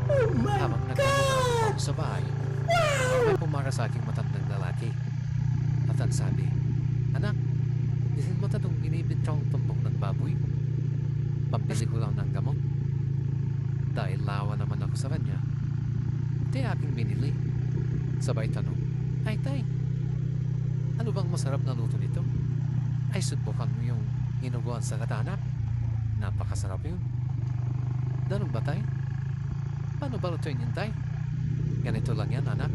Oh my Habang nagmamukha God! ako sa bahay, may Wow! pumara sa aking matandang lalaki. At ang sabi, "Anak, disin mo tatong binibintang tumbong ng baboy? Pambili ko lang ng gamot." Dahil lawa naman ako sa kanya, ito aking binili. Sabay tanong, "Ay tay, ano bang masarap na luto nito? Ay subukan mo yung hinuguan sa katanak. Napakasarap yun." "Ganun ba tay? Paano ba lutuin yun tay?" "Ganito lang yan anak.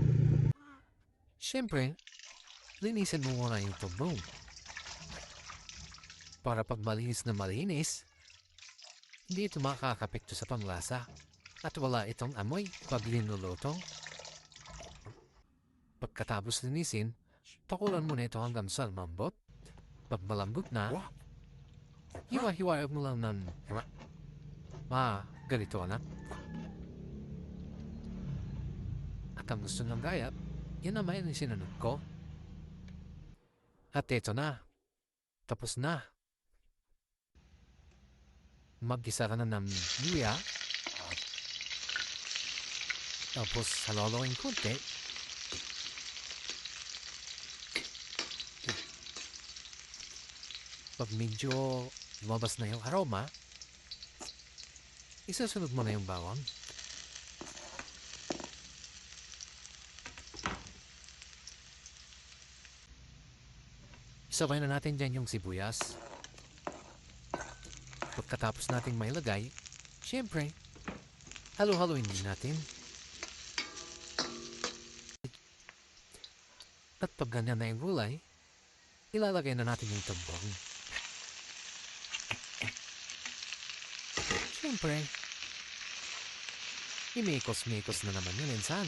Siyempre, linisin mo muna yung tumbong. Para pag malinis na malinis, hindi ito makakapekto sa panglasa. At wala itong amoy pag linuluto. Pagkatapos linisin, pakulan mo na ito hanggang sa lumambot. Pag malambot na, hiwa-hiwain mo lang ng ganito anak. At ang gusto ng gayat, yan naman yung sinunod ko. At eto na, tapos na. Mag-isa ka na ng luya, tapos haloloin konti. Pag medyo lumabas na yung aroma, isasunod mo na yung bawang. Isabay na natin dyan yung sibuyas. Pagkatapos nating mailagay, syempre, halo-haloin din natin. At pag ganyan na yung gulay, ilalagay na natin yung tumbong. Syempre, imikos-mikos na naman yun minsan.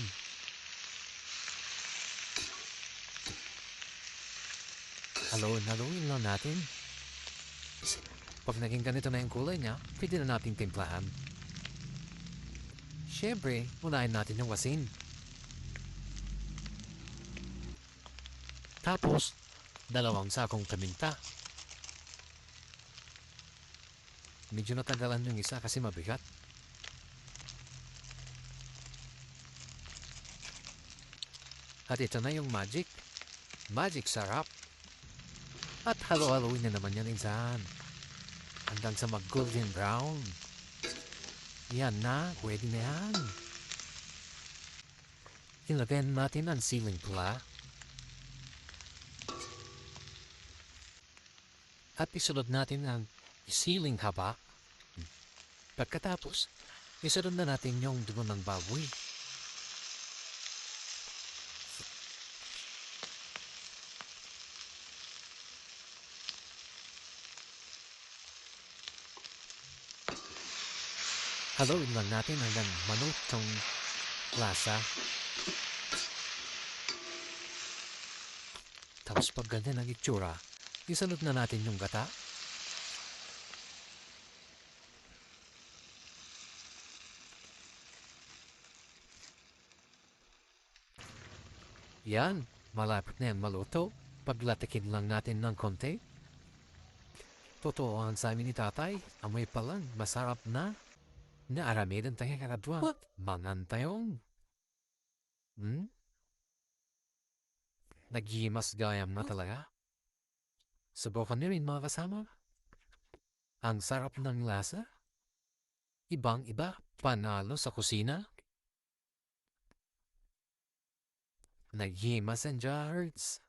Haloin lang natin. Pag naging ganito na yung kulay niya, pwede na natin timplahan. Syempre, unahin natin yung asin. Tapos, 2 sakong paminta. Medyo natagalan yung isa kasi mabigat. At ito na yung magic. Magic sarap. At halo-haloin na naman yan insan. Hanggang sa mag-golden brown. Yan na, pwede na yan. Ilagay natin ang siling pula. At isunod natin ang siling haba. Pagkatapos, isunod na natin yung dugo ng baboy. Haloin lang natin hanggang manutong lasa. Tapos pag ganyan ang itsura, isunod na natin yung gata. Yan, malapit na yan maluto. Paglatikin lang natin ng konti. Totoo ang sabi ni tatay, amoy pa lang, masarap na. Naaramidan tayo kakadwa. Manan tayong. Naghimas gayam na talaga. Subukan niyo rin mga kasama. Ang sarap ng lasa. Ibang-iba, panalo sa kusina. Naghimas and jards.